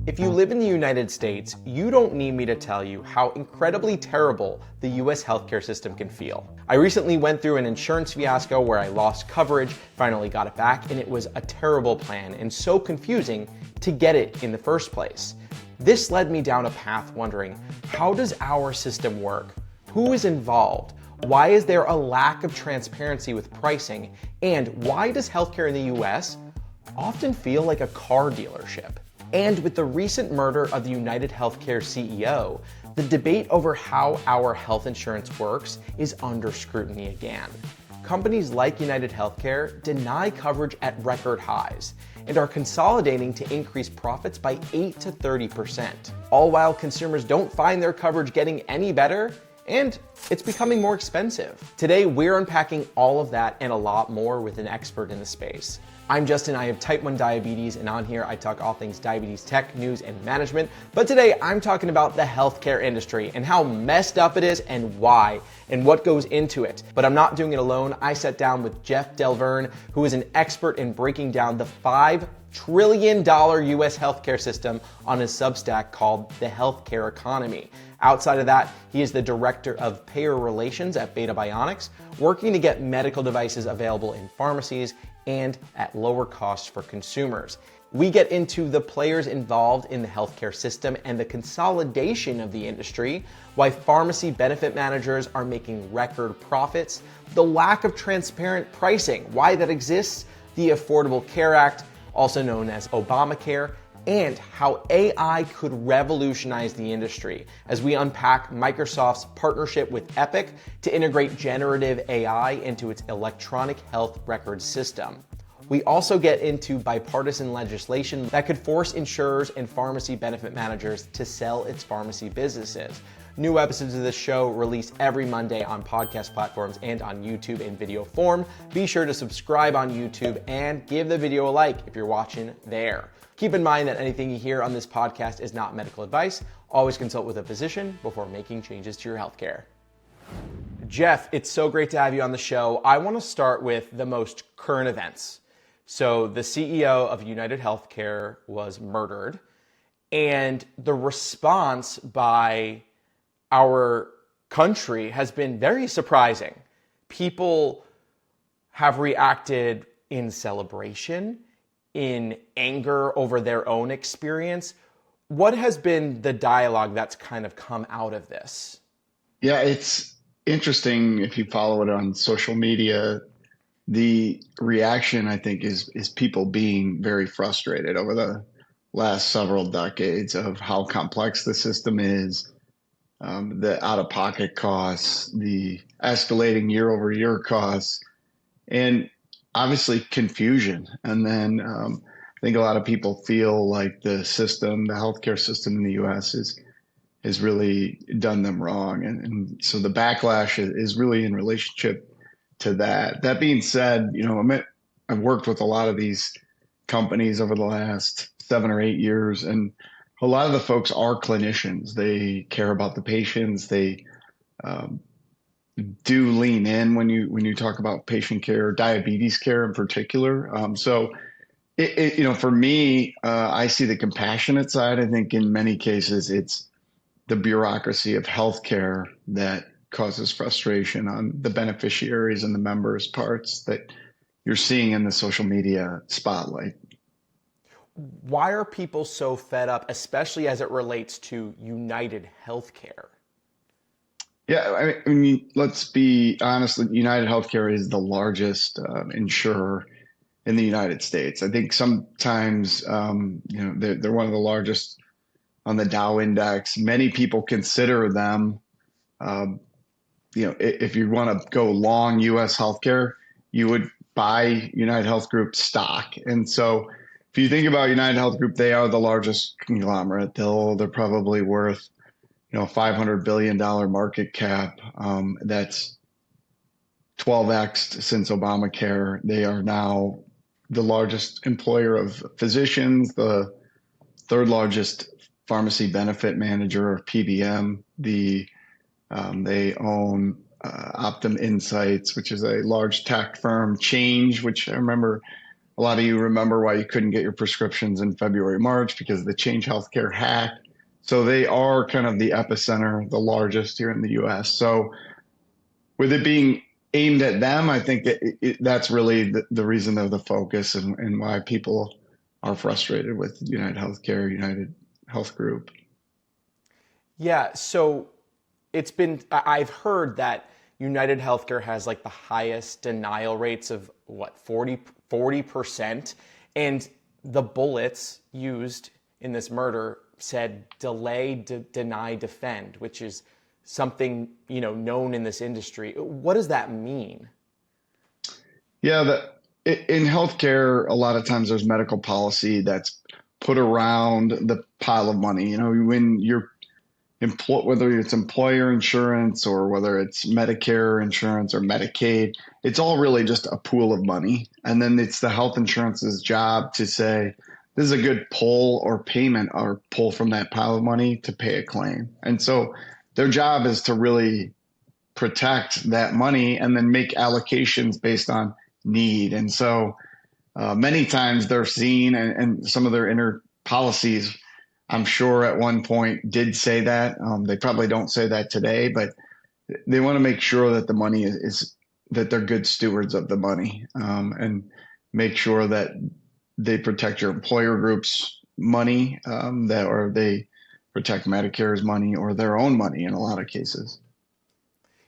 If you live in the United States, you don't need me to tell you how incredibly terrible the US healthcare system can feel. I recently went through an insurance fiasco where I lost coverage, finally got it back, and it was a terrible plan and so confusing to get it in the first place. This led me down a path wondering, how does our system work? Who is involved? Why is there a lack of transparency with pricing? And why does healthcare in the US often feel like a car dealership? And with the recent murder of the United Healthcare CEO, the debate over how our health insurance works is under scrutiny again. Companies like United Healthcare deny coverage at record highs and are consolidating to increase profits by 8 to 30%, all while consumers don't find their coverage getting any better and it's becoming more expensive. Today, we're unpacking all of that and a lot more with an expert in the space. I'm Justin, I have type 1 diabetes, and on here I talk all things diabetes tech, news, and management. But today I'm talking about the healthcare industry and how messed up it is and why and what goes into it. But I'm not doing it alone. I sat down with Jeff Delverne, who is an expert in breaking down the $5 trillion US healthcare system on his Substack called The Healthcare Economy. Outside of that, he is the director of payer relations at Beta Bionics, working to get medical devices available in pharmacies and at lower costs for consumers. We get into the players involved in the healthcare system and the consolidation of the industry, why pharmacy benefit managers are making record profits, the lack of transparent pricing, why that exists, the Affordable Care Act, also known as Obamacare, and how AI could revolutionize the industry as we unpack Microsoft's partnership with Epic to integrate generative AI into its electronic health record system. We also get into bipartisan legislation that could force insurers and pharmacy benefit managers to sell its pharmacy businesses. New episodes of this show release every Monday on podcast platforms and on YouTube in video form. Be sure to subscribe on YouTube and give the video a like if you're watching there. Keep in mind that anything you hear on this podcast is not medical advice. Always consult with a physician before making changes to your healthcare. Jeff, it's so great to have you on the show. I want to start with the most current events. So the CEO of United Healthcare was murdered, and the response by our country has been very surprising. People have reacted in celebration, in anger over their own experience. What has been the dialogue that's kind of come out of this? Yeah, it's interesting if you follow it on social media. The reaction, I think, is people being very frustrated over the last several decades of how complex the system is, the out-of-pocket costs, the escalating year-over-year costs, and obviously confusion. And then I think a lot of people feel like the system, the healthcare system in the U.S. has really done them wrong. And so the backlash is really in relationship to that. That being said, I've worked with a lot of these companies over the last 7 or 8 years, and a lot of the folks are clinicians. They care about the patients. They do lean in when you talk about patient care, diabetes care in particular. So, for me, I see the compassionate side. I think in many cases, it's the bureaucracy of healthcare that causes frustration on the beneficiaries and the members' parts that you're seeing in the social media spotlight. Why are people so fed up, especially as it relates to United Healthcare? Yeah, I mean, let's be honest. United Healthcare is the largest insurer in the United States. I think sometimes, they're one of the largest on the Dow Index. Many people consider them, if you want to go long U.S. healthcare, you would buy United Health Group stock. And so if you think about United Health Group, they are the largest conglomerate. They're probably worth, $500 billion market cap. That's 12x since Obamacare. They are now the largest employer of physicians, the third largest pharmacy benefit manager, or PBM. They own Optum Insights, which is a large tech firm, Change, which I remember A lot of you remember why you couldn't get your prescriptions in February, March because of the Change Healthcare hack. So they are kind of the epicenter, the largest here in the US. So with it being aimed at them, I think that's really the reason they're the focus and why people are frustrated with United Healthcare, United Health Group. Yeah, so I've heard that United Healthcare has like the highest denial rates of what, 40%. And the bullets used in this murder said delay, deny, defend, which is something, known in this industry. What does that mean? Yeah, in healthcare, a lot of times there's medical policy that's put around the pile of money. When you're whether it's employer insurance or whether it's Medicare insurance or Medicaid, it's all really just a pool of money. And then it's the health insurance's job to say, this is a good pull or payment or pull from that pile of money to pay a claim. And so their job is to really protect that money and then make allocations based on need. And so many times they're seen, and some of their inner policies, I'm sure at one point did say that. They probably don't say that today, but they want to make sure that the money is that they're good stewards of the money, and make sure that they protect your employer group's money, or they protect Medicare's money or their own money in a lot of cases.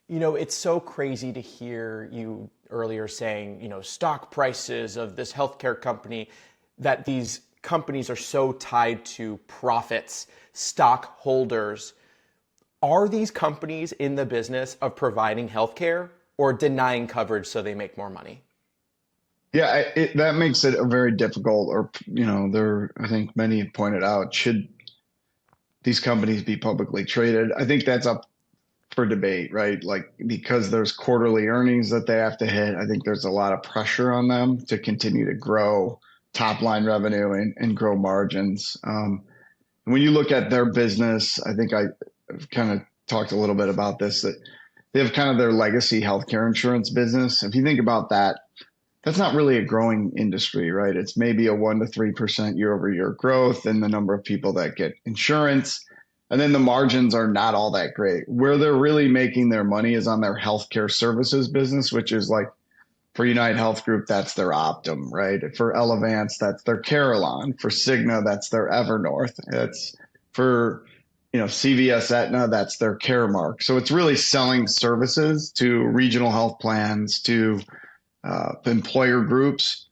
It's so crazy to hear you earlier saying, stock prices of this healthcare company, that these companies are so tied to profits, stockholders. Are these companies in the business of providing healthcare or denying coverage so they make more money? Yeah, that makes it a very difficult, or, I think many have pointed out, should these companies be publicly traded? I think that's up for debate, right? Like, because there's quarterly earnings that they have to hit, I think there's a lot of pressure on them to continue to grow top line revenue and grow margins. When you look at their business, I think I kind of talked a little bit about this, that they have kind of their legacy healthcare insurance business. If you think about that, that's not really a growing industry, right? It's maybe a 1% to 3% year over year growth in the number of people that get insurance. And then the margins are not all that great. Where they're really making their money is on their healthcare services business, which is like, for United Health Group, that's their Optum, right? For Elevance, that's their Carelon. For Cigna, that's their Evernorth. It's for, CVS Aetna, that's their Caremark. So it's really selling services to regional health plans, to employer groups.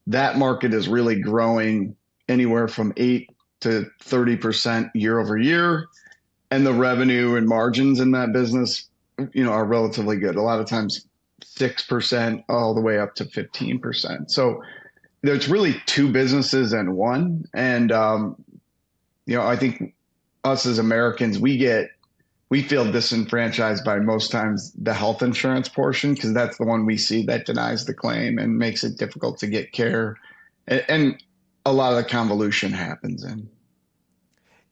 That market is really growing anywhere from 8 to 30% year over year. And the revenue and margins in that business, are relatively good. A lot of times 6% all the way up to 15%. So there's really two businesses in one. And, I think us as Americans, we feel disenfranchised by most times the health insurance portion, because that's the one we see that denies the claim and makes it difficult to get care. And a lot of the convolution happens in.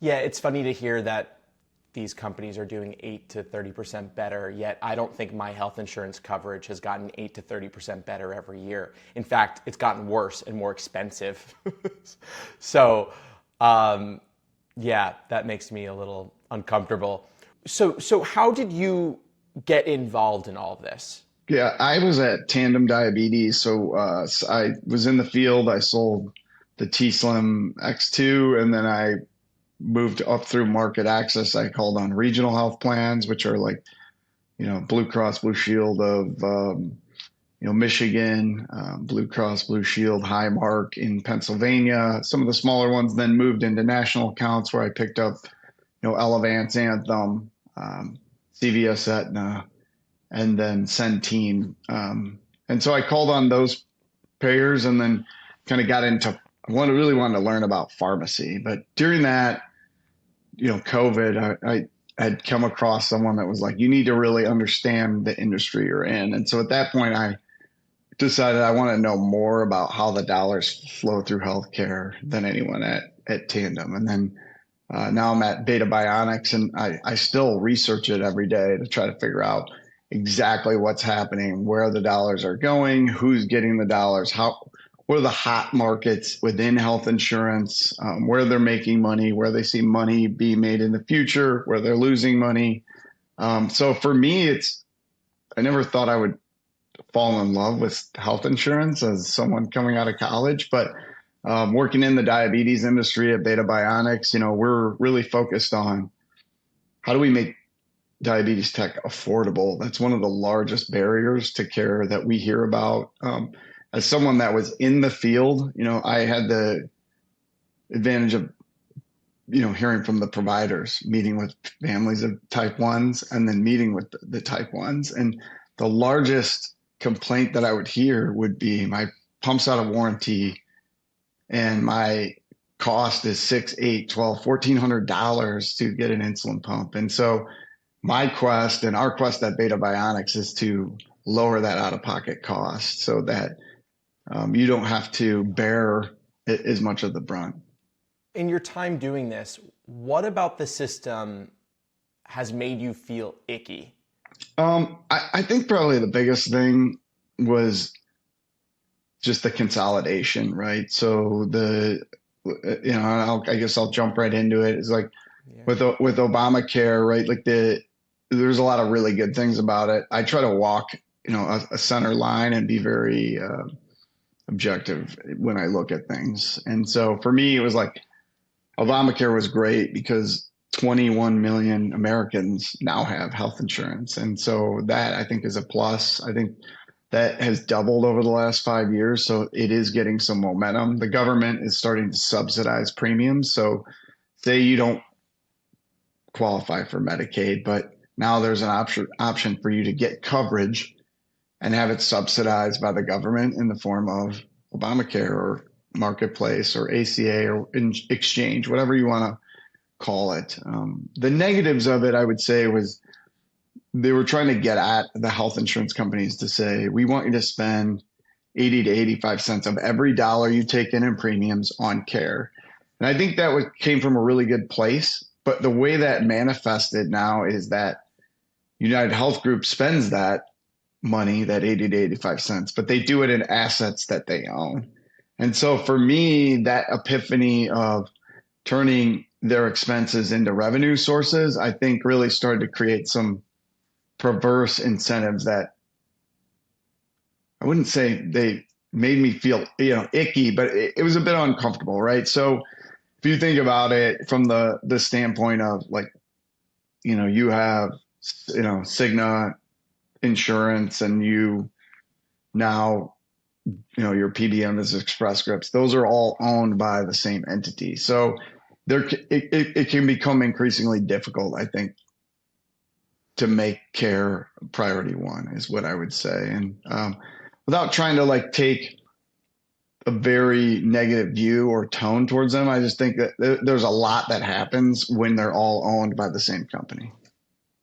Yeah, it's funny to hear that these companies are doing 8 to 30% better, yet I don't think my health insurance coverage has gotten 8 to 30% better every year. In fact, it's gotten worse and more expensive. So, yeah, that makes me a little uncomfortable. So how did you get involved in all of this? Yeah, I was at Tandem Diabetes. So I was in the field. I sold the T-Slim X2, and then I moved up through market access. I called on regional health plans, which are like, Blue Cross Blue Shield of, Michigan, Blue Cross Blue Shield, Highmark in Pennsylvania. Some of the smaller ones then moved into national accounts where I picked up, Elevance, Anthem, CVS Aetna, and then Centene. And so I called on those payers and then kind of got into, really wanted to learn about pharmacy. But during that, COVID, I had come across someone that was like, you need to really understand the industry you're in. And so at that point, I decided I want to know more about how the dollars flow through healthcare than anyone at Tandem. And then now I'm at Beta Bionics, and I still research it every day to try to figure out exactly what's happening, where the dollars are going, who's getting the dollars, what are the hot markets within health insurance, where they're making money, where they see money be made in the future, where they're losing money. So for me, I never thought I would fall in love with health insurance as someone coming out of college, but working in the diabetes industry at Beta Bionics, we're really focused on how do we make diabetes tech affordable. That's one of the largest barriers to care that we hear about. As someone that was in the field, I had the advantage of, hearing from the providers, meeting with families of type 1s, and then meeting with the type 1s. And the largest complaint that I would hear would be my pump's out of warranty and my cost is $6, $8, $12, $1,400 to get an insulin pump. And so my quest and our quest at Beta Bionics is to lower that out-of-pocket cost so that you don't have to bear as much of the brunt. In your time doing this, what about the system has made you feel icky? I think probably the biggest thing was just the consolidation, right? So I guess I'll jump right into it. It's like with Obamacare, right? Like there's a lot of really good things about it. I try to walk, a center line and be very objective when I look at things. And so for me, it was like Obamacare was great because 21 million Americans now have health insurance. And so that I think is a plus. I think that has doubled over the last 5 years. So it is getting some momentum. The government is starting to subsidize premiums. So say you don't qualify for Medicaid, but now there's an option for you to get coverage and have it subsidized by the government in the form of Obamacare or Marketplace or ACA or exchange, whatever you want to call it. The negatives of it, I would say, was they were trying to get at the health insurance companies to say, we want you to spend 80 to 85 cents of every dollar you take in premiums on care. And I think that came from a really good place. But the way that manifested now is that United Health Group spends that money, that 80 to 85 cents, but they do it in assets that they own. And so for me, that epiphany of turning their expenses into revenue sources, I think really started to create some perverse incentives that I wouldn't say they made me feel, icky, but it was a bit uncomfortable, right? So if you think about it from the standpoint of like, you have, Cigna insurance and you now, your PBM is Express Scripts. Those are all owned by the same entity. So it can become increasingly difficult, I think, to make care priority one is what I would say. And without trying to take a very negative view or tone towards them, I just think that there's a lot that happens when they're all owned by the same company.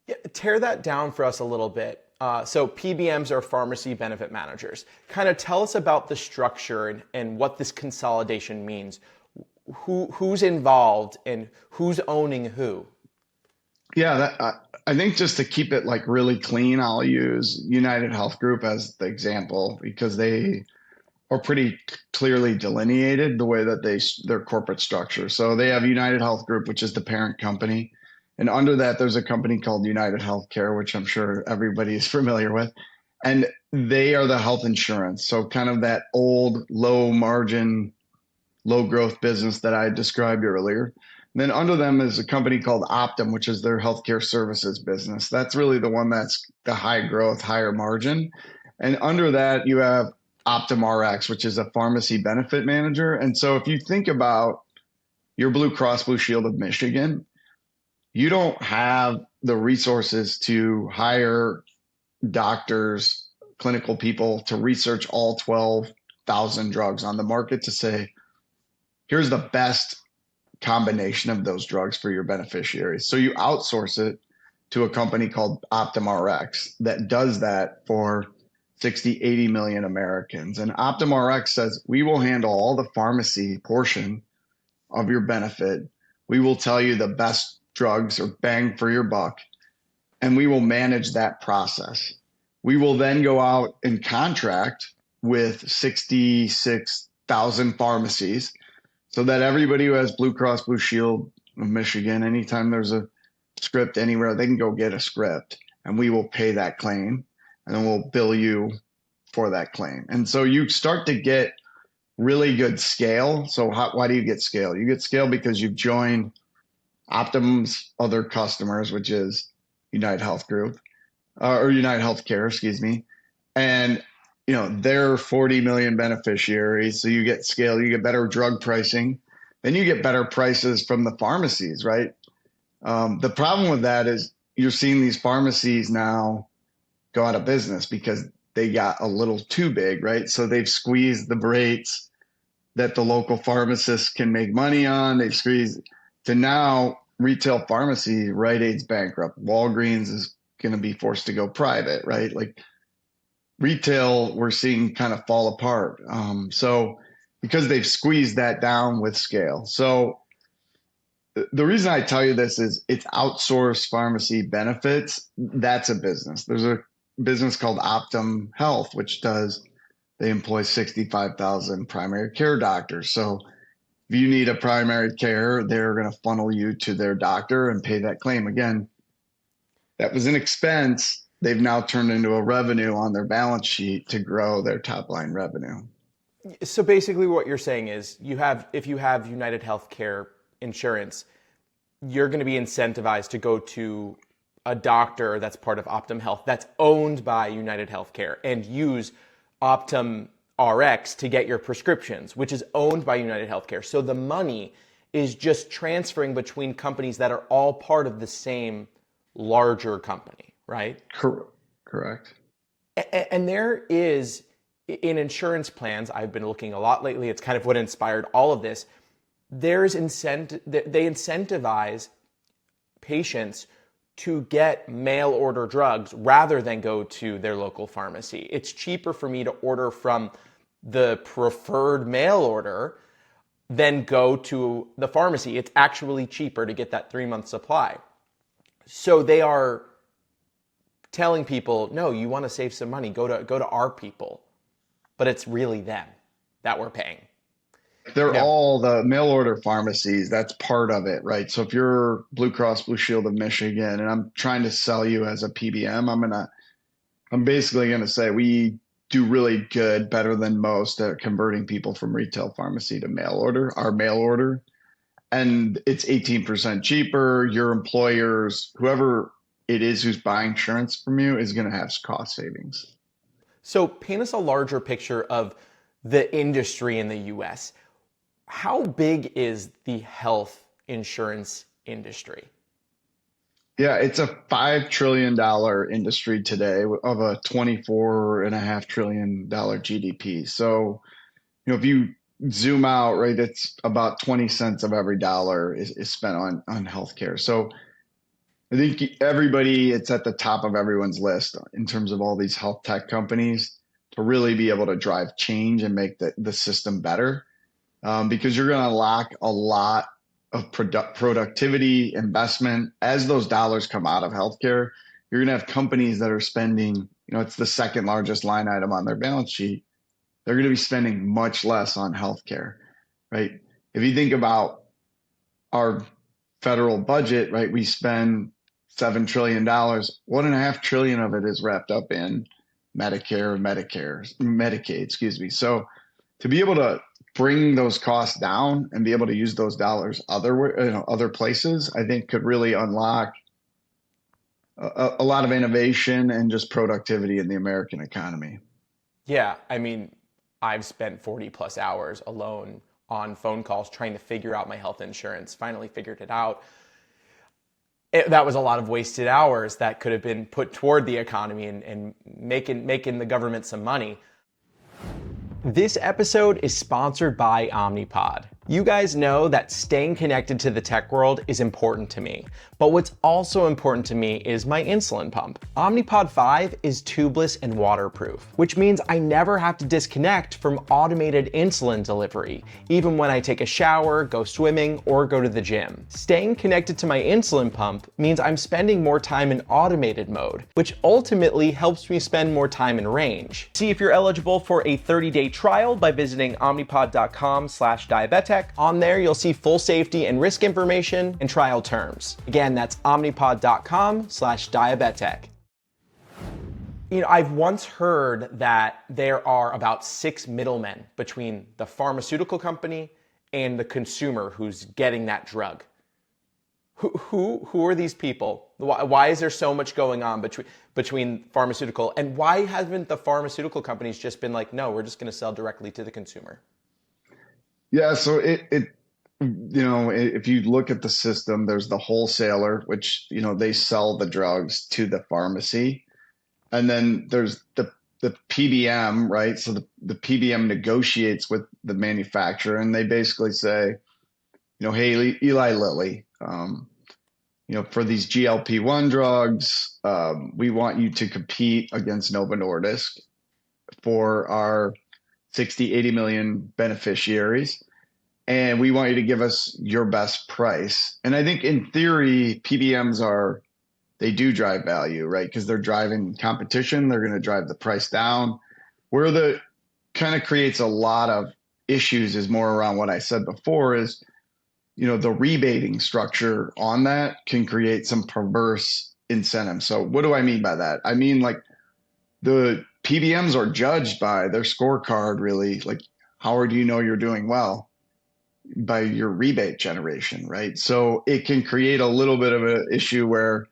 Yeah, tear that down for us a little bit. So PBMs are pharmacy benefit managers. Kind of tell us about the structure and what this consolidation means. Who's involved and who's owning who? Yeah, I think just to keep it really clean, I'll use United Health Group as the example because they are pretty clearly delineated the way that their corporate structure. So they have United Health Group, which is the parent company. And under that, there's a company called United Healthcare, which I'm sure everybody is familiar with. And they are the health insurance. So kind of that old, low margin, low growth business that I described earlier. And then under them is a company called Optum, which is their healthcare services business. That's really the one that's the high growth, higher margin. And under that, you have Optum Rx, which is a pharmacy benefit manager. And so if you think about your Blue Cross Blue Shield of Michigan, you don't have the resources to hire doctors, clinical people to research all 12,000 drugs on the market to say, here's the best combination of those drugs for your beneficiaries. So you outsource it to a company called Optum Rx that does that for 60, 80 million Americans. And Optum Rx says, we will handle all the pharmacy portion of your benefit. We will tell you the best drugs or bang for your buck, and we will manage that process. We will then go out and contract with 66 1,000 pharmacies so that everybody who has Blue Cross Blue Shield of Michigan, anytime there's a script anywhere, they can go get a script and we will pay that claim and then we'll bill you for that claim. And so you start to get really good scale. So why do you get scale? You get scale because you've joined Optum's other customers, which is United Health Group, or United Healthcare, excuse me. And, they're 40 million beneficiaries. So you get scale, you get better drug pricing, then you get better prices from the pharmacies, right? The problem with that is you're seeing these pharmacies now go out of business because they got a little too big, right? So they've squeezed the rates that the local pharmacists can make money on. They've squeezed to now retail pharmacy, Rite Aid's bankrupt. Walgreens is going to be forced to go private, right? Like retail, we're seeing kind of fall apart. So because they've squeezed that down with scale. So the reason I tell you this is it's outsourced pharmacy benefits. That's a business. There's a business called Optum Health, which they employ 65,000 primary care doctors. So if you need a primary care, they're going to funnel you to their doctor and pay that claim. Again, that was an expense. They've now turned into a revenue on their balance sheet to grow their top line revenue. So basically what you're saying is if you have United Healthcare insurance, you're going to be incentivized to go to a doctor that's part of Optum Health that's owned by United Healthcare and use Optum RX to get your prescriptions, which is owned by United Healthcare. So the money is just transferring between companies that are all part of the same larger company, right? Correct. And there is, in insurance plans, I've been looking a lot lately, it's kind of what inspired all of this, they incentivize patients to get mail order drugs rather than go to their local pharmacy. It's cheaper for me to order from the preferred mail order than go to the pharmacy. It's actually cheaper to get that 3-month supply. So they are telling people, no, you want to save some money, go to our people. But it's really them that we're paying. They're all the mail order pharmacies. That's part of it, right? So if you're Blue Cross Blue Shield of Michigan and I'm trying to sell you as a PBM, I'm basically going to say we do really good, better than most at converting people from retail pharmacy to mail order, our mail order. And it's 18% cheaper. Your employers, whoever it is who's buying insurance from you, is going to have cost savings. So paint us a larger picture of the industry in the US. How big is the health insurance industry? Yeah, it's a $5 trillion industry today of a $24.5 trillion GDP. So, if you zoom out, right, it's about 20 cents of every dollar is spent on healthcare. So I think it's at the top of everyone's list in terms of all these health tech companies to really be able to drive change and make the system better. Because you're going to unlock a lot of productivity, investment. As those dollars come out of healthcare, you're going to have companies that are spending, it's the second largest line item on their balance sheet. They're going to be spending much less on healthcare, right? If you think about our federal budget, right, we spend $7 trillion, $1.5 trillion of it is wrapped up in Medicaid, excuse me. So to be able to bring those costs down and be able to use those dollars other places, I think could really unlock a lot of innovation and just productivity in the American economy. Yeah, I mean, I've spent 40 plus hours alone on phone calls trying to figure out my health insurance, finally figured it out. That was a lot of wasted hours that could have been put toward the economy and making the government some money. This episode is sponsored by Omnipod. You guys know that staying connected to the tech world is important to me, but what's also important to me is my insulin pump. Omnipod 5 is tubeless and waterproof, which means I never have to disconnect from automated insulin delivery, even when I take a shower, go swimming, or go to the gym. Staying connected to my insulin pump means I'm spending more time in automated mode, which ultimately helps me spend more time in range. See if you're eligible for a 30-day trial by visiting omnipod.com/diabetic. On there, you'll see full safety and risk information and trial terms. Again, that's omnipod.com/diabetic. I've once heard that there are about 6 middlemen between the pharmaceutical company and the consumer who's getting that drug. Who are these people? Why is there so much going on between pharmaceutical, and why haven't the pharmaceutical companies just been like, no, we're just going to sell directly to the consumer? Yeah, so if you look at the system, there's the wholesaler, which, they sell the drugs to the pharmacy. And then there's the PBM, right? So the PBM negotiates with the manufacturer, and they basically say, hey, Eli Lilly, for these GLP-1 drugs, we want you to compete against Novo Nordisk for our 60, 80 million beneficiaries. And we want you to give us your best price. And I think in theory, PBMs they do drive value, right? Because they're driving competition. They're going to drive the price down. Where the kind of creates a lot of issues is more around what I said before is, the rebating structure on that can create some perverse incentives. So what do I mean by that? I mean, like, the PBMs are judged by their scorecard, really. Like, how do you know you're doing well? By your rebate generation, right? So it can create a little bit of an issue where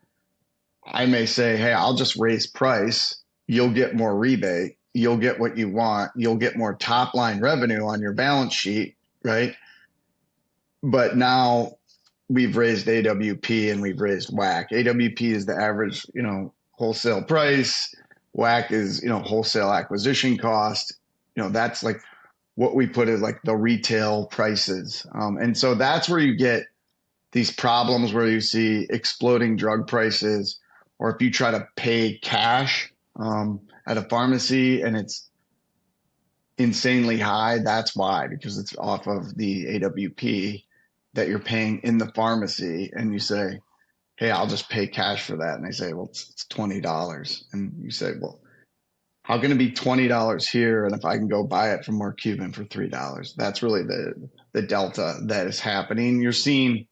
I may say, hey, I'll just raise price. You'll get more rebate. You'll get what you want. You'll get more top line revenue on your balance sheet, right? But now we've raised AWP and we've raised WAC. AWP is the average, wholesale price. WAC is, wholesale acquisition cost. That's like what we put as like the retail prices. And so that's where you get these problems where you see exploding drug prices, or if you try to pay cash at a pharmacy and it's insanely high, that's why, because it's off of the AWP that you're paying in the pharmacy, and you say, hey, I'll just pay cash for that. And they say, well, it's $20. And you say, well, how can it be $20 here? And if I can go buy it from Mark Cuban for $3, that's really the delta that is happening. You're seeing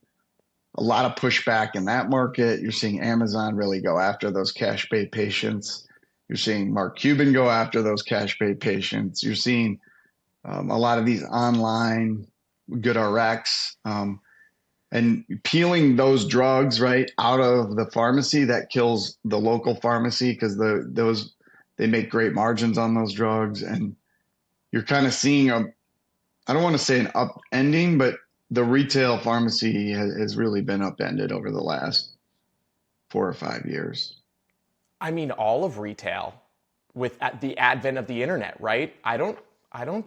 a lot of pushback in that market. You're seeing Amazon really go after those cash pay patients. You're seeing Mark Cuban go after those cash pay patients. You're seeing a lot of these online GoodRx and peeling those drugs right out of the pharmacy. That kills the local pharmacy because they make great margins on those drugs. And you're kind of seeing I don't want to say an upending, but the retail pharmacy has really been upended over the last 4 or 5 years. I mean, all of retail with the advent of the internet, right? I don't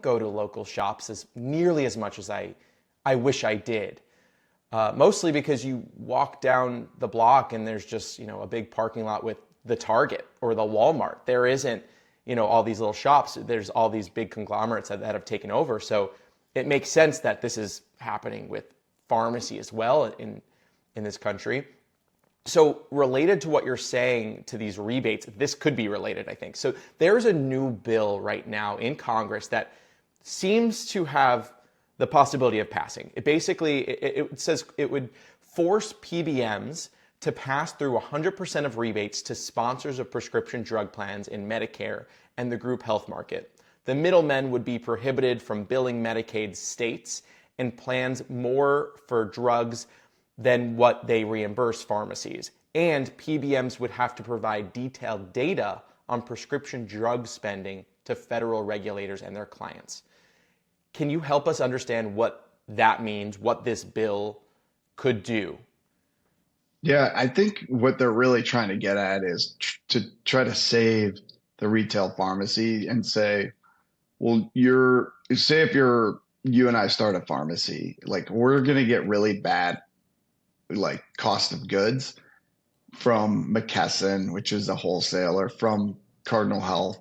go to local shops as nearly as much as I wish I did. Mostly because you walk down the block and there's just, a big parking lot with the Target or the Walmart. There isn't, all these little shops. There's all these big conglomerates that have taken over. So it makes sense that this is happening with pharmacy as well in this country. So related to what you're saying to these rebates, this could be related, I think. So there's a new bill right now in Congress that seems to have the possibility of passing. It says it would force PBMs to pass through 100% of rebates to sponsors of prescription drug plans in Medicare and the group health market. The middlemen would be prohibited from billing Medicaid states and plans more for drugs than what they reimburse pharmacies. And PBMs would have to provide detailed data on prescription drug spending to federal regulators and their clients. Can you help us understand what that means, what this bill could do? Yeah, I think what they're really trying to get at is to try to save the retail pharmacy and say, well, if you're you and I start a pharmacy, like we're going to get really bad, like cost of goods from McKesson, which is a wholesaler, from Cardinal Health,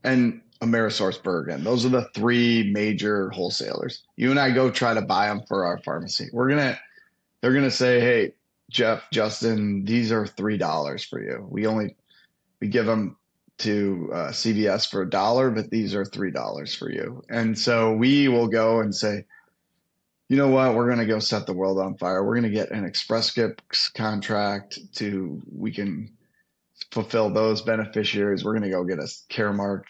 and AmerisourceBergen. Those are the three major wholesalers. You and I go try to buy them for our pharmacy. They're gonna say, hey, Jeff, Justin, these are $3 for you. We give them to CVS for $1, but these are $3 for you. And so we will go and say, you know what? We're going to go set the world on fire. We're going to get an Express Scripts contract we can fulfill those beneficiaries. We're going to go get a Caremark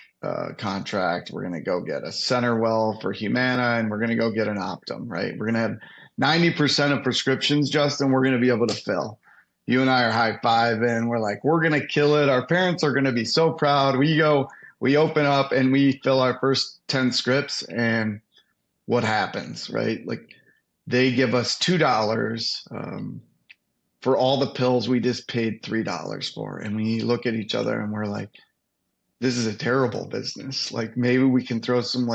contract. We're going to go get a Centerwell for Humana, and we're going to go get an Optum, right? We're going to have 90% of prescriptions, Justin, we're going to be able to fill. You and I are high-fiving. We're like, we're going to kill it. Our parents are going to be so proud. We open up and we fill our first 10 scripts, and what happens, right? Like they give us $2 for all the pills we just paid $3 for. And we look at each other and we're like, this is a terrible business. Like maybe we can throw some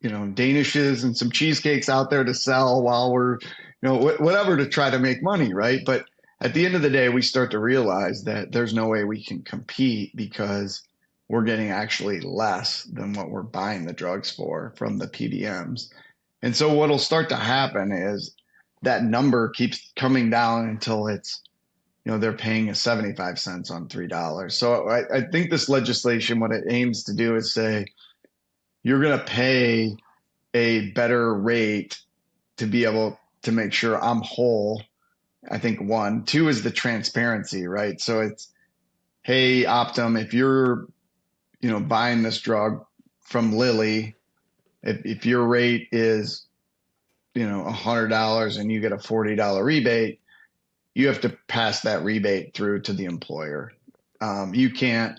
Danishes and some cheesecakes out there to sell while we're, whatever to try to make money, right? But at the end of the day, we start to realize that there's no way we can compete because we're getting actually less than what we're buying the drugs for from the PBMs. And so what'll start to happen is that number keeps coming down until it's, they're paying us 75 cents on $3. So I think this legislation, what it aims to do is say, you're going to pay a better rate to be able to make sure I'm whole. I think one. Two is the transparency, right? So it's, hey, Optum, if you're, buying this drug from Lilly, if your rate is, $100 and you get a $40 rebate, you have to pass that rebate through to the employer. You can't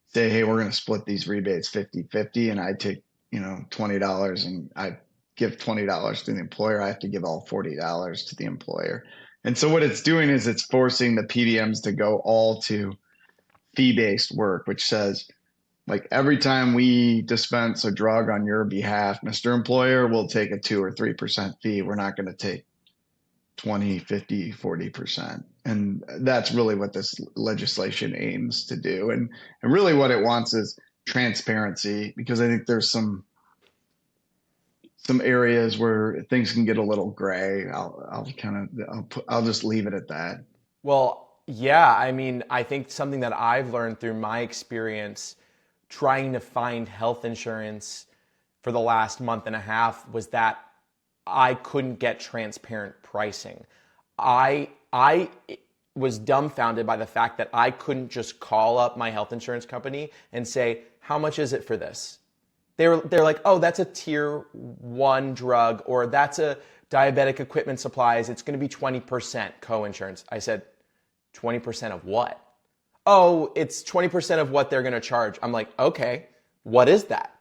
say, hey, we're going to split these rebates 50-50 and I take, $20 and I give $20 to the employer. I have to give all $40 to the employer. And so what it's doing is it's forcing the PBMs to go all to fee-based work, which says, like every time we dispense a drug on your behalf, Mr. Employer, we'll take a 2 or 3% fee. We're not going to take 20, 50, 40%. And that's really what this legislation aims to do. And really what it wants is transparency, because I think there's some areas where things can get a little gray. I'll just leave it at that. Well, yeah, I mean, I think something that I've learned through my experience trying to find health insurance for the last month and a half was that I couldn't get transparent pricing. I was dumbfounded by the fact that I couldn't just call up my health insurance company and say, how much is it for this? They're like, oh, that's a tier 1 drug, or that's a diabetic equipment supplies. It's going to be 20% co-insurance. I said, 20% of what? Oh, it's 20% of what they're going to charge. I'm like, okay, what is that?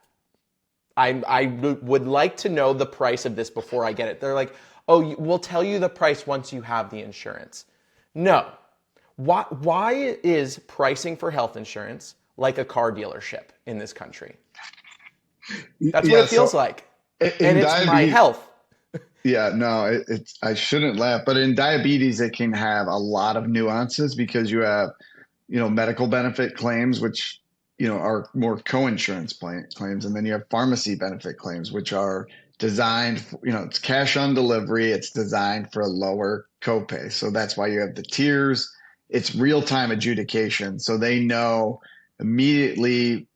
I would like to know the price of this before I get it. They're like, oh, we'll tell you the price once you have the insurance. No. Why is pricing for health insurance like a car dealership in this country? That's what it feels like. And it's my health. Yeah, no, I shouldn't laugh, but in diabetes, it can have a lot of nuances because you have, medical benefit claims, which, are more co-insurance claims. And then you have pharmacy benefit claims, which are designed, it's cash on delivery. It's designed for a lower copay. So that's why you have the tiers. It's real-time adjudication. So they know immediately,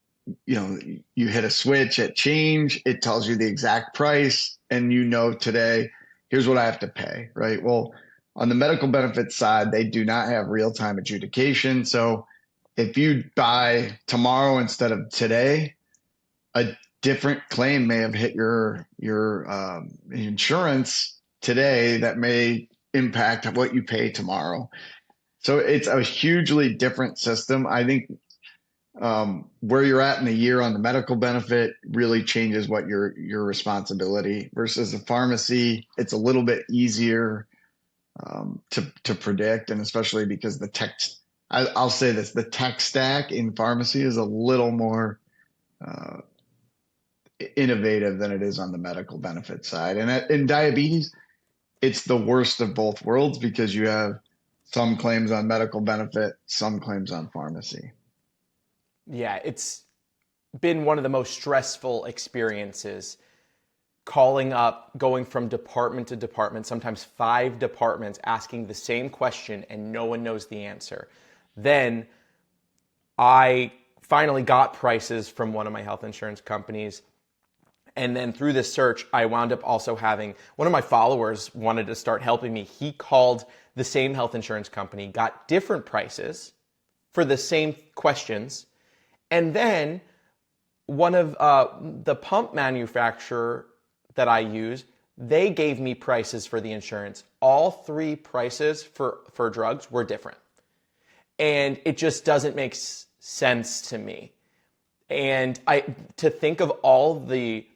you hit a switch at change, it tells you the exact price, and today, here's what I have to pay, right? Well, on the medical benefits side, they do not have real-time adjudication. So if you buy tomorrow instead of today, a different claim may have hit your insurance today that may impact what you pay tomorrow. So it's a hugely different system. I think where you're at in the year on the medical benefit really changes what your responsibility versus a pharmacy. It's a little bit easier to predict, and especially because I'll say this, the tech stack in pharmacy is a little more innovative than it is on the medical benefit side. And in diabetes, it's the worst of both worlds because you have some claims on medical benefit, some claims on pharmacy. Yeah, it's been one of the most stressful experiences calling up, going from department to department, sometimes 5 departments, asking the same question and no one knows the answer. Then I finally got prices from one of my health insurance companies. And then through this search, I wound up also having one of my followers wanted to start helping me. He called the same health insurance company, got different prices for the same questions. And then one of the pump manufacturer that I use, they gave me prices for the insurance. All 3 prices for drugs were different. And it just doesn't make sense to me. And to think of all the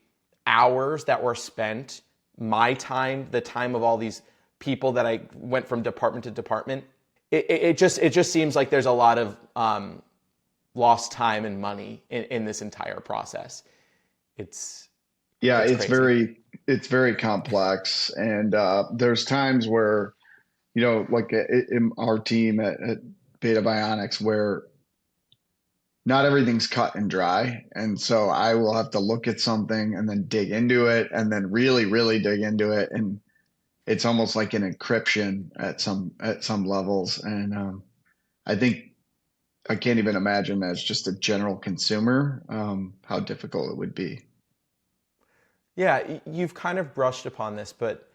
hours that were spent, my time, the time of all these people that I went from department to department, it just seems like there's a lot of lost time and money in this entire process. It's crazy. It's very complex, and there's times where, like in our team at Beta Bionics, where not everything's cut and dry. And so I will have to look at something and then dig into it and then really, really dig into it. And it's almost like an encryption at some levels. And I think I can't even imagine as just a general consumer how difficult it would be. Yeah, you've kind of brushed upon this, but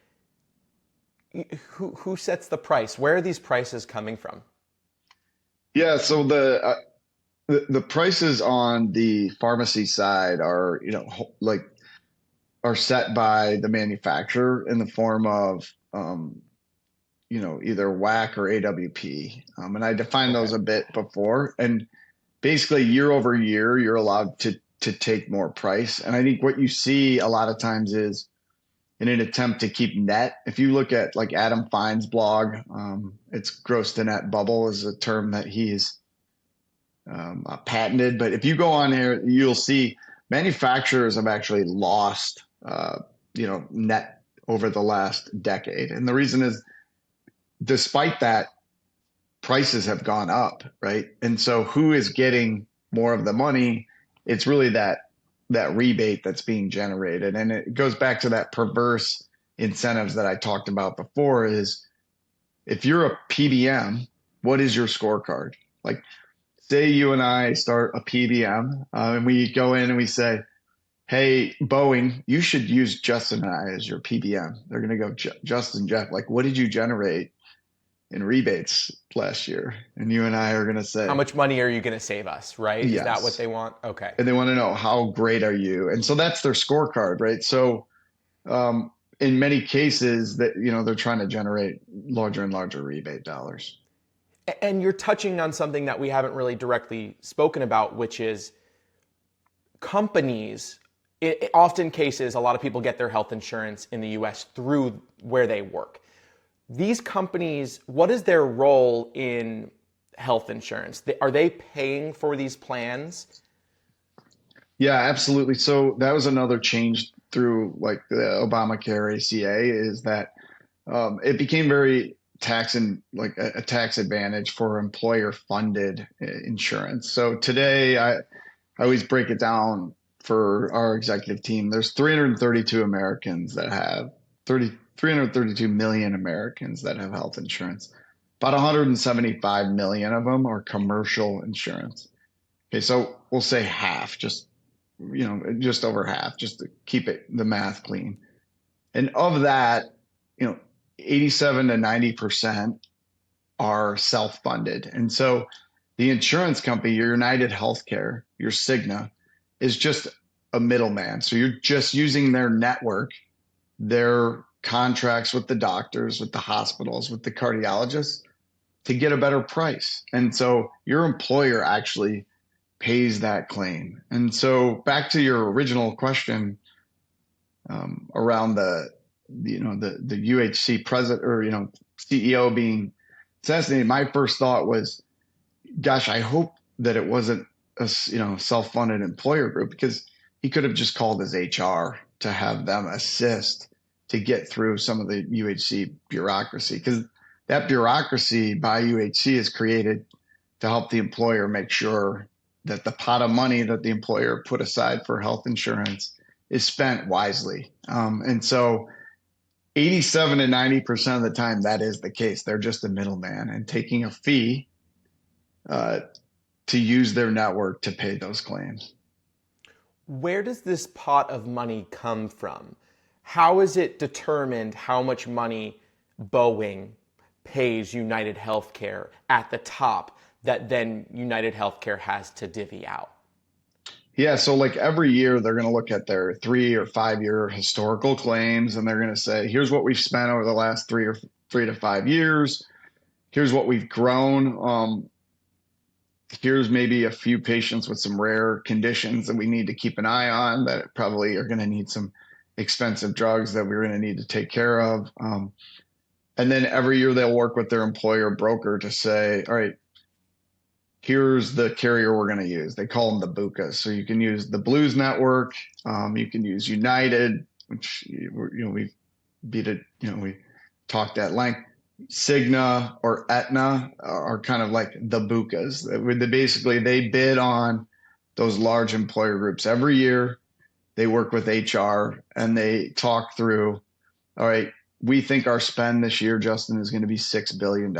who sets the price? Where are these prices coming from? Yeah, so the prices on the pharmacy side are, are set by the manufacturer in the form of, either WAC or AWP. And I defined Okay. those a bit before. And basically, year over year, you're allowed to take more price. And I think what you see a lot of times is in an attempt to keep net. If you look at like Adam Fine's blog, it's gross to net bubble is a term that he's patented. But if you go on here, you'll see manufacturers have actually lost, net over the last decade. And the reason is, despite that, prices have gone up, right? And so who is getting more of the money? It's really that rebate that's being generated. And it goes back to that perverse incentives that I talked about before is if you're a PBM, what is your scorecard? Like, say you and I start a PBM and we go in and we say, hey, Boeing, you should use Justin and I as your PBM. They're going to go, Justin, Jeff, like, what did you generate in rebates last year? And you and I are going to say, How much money are you going to save us, right? yes. Is that what they want? Okay. And they want to know, how great are you? And so that's their scorecard, right? So in many cases that, they're trying to generate larger and larger rebate dollars. And you're touching on something that we haven't really directly spoken about, which is companies. Often cases, a lot of people get their health insurance in the US through where they work. These companies, what is their role in health insurance? Are they paying for these plans? Yeah, absolutely. So that was another change through like the Obamacare ACA is that it became very a tax advantage for employer funded insurance. So today I always break it down for our executive team. There's 332 Americans that have 332 million Americans that have health insurance. About 175 million of them are commercial insurance. Okay, so we'll say half, just over half, just to keep the math clean. And of that, 87 to 90% are self-funded. And so the insurance company, your United Healthcare, your Cigna, is just a middleman. So you're just using their network, their contracts with the doctors, with the hospitals, with the cardiologists to get a better price. And so your employer actually pays that claim. And so back to your original question around the UHC president or CEO being assassinated, my first thought was, gosh, I hope that it wasn't a self-funded employer group, because he could have just called his HR to have them assist to get through some of the UHC bureaucracy, because that bureaucracy by UHC is created to help the employer make sure that the pot of money that the employer put aside for health insurance is spent wisely. And so 87 to 90% of the time, that is the case. They're just a middleman and taking a fee to use their network to pay those claims. Where does this pot of money come from? How is it determined how much money Boeing pays United Healthcare at the top that then United Healthcare has to divvy out? Yeah, so like every year they're going to look at their 3 or 5 year historical claims, and they're going to say, here's what we've spent over the last 3 to 5 years. Here's what we've grown. Here's maybe a few patients with some rare conditions that we need to keep an eye on that probably are going to need some expensive drugs that we're going to need to take care of. And then every year they'll work with their employer broker to say, all right, here's the carrier we're going to use. They call them the BUCAs. So you can use the Blues Network. You can use United, which, we've beat it, we talked at length. Cigna or Aetna are kind of like the BUCAs. Basically, they bid on those large employer groups every year. They work with HR and they talk through, all right, we think our spend this year, Justin, is going to be $6 billion.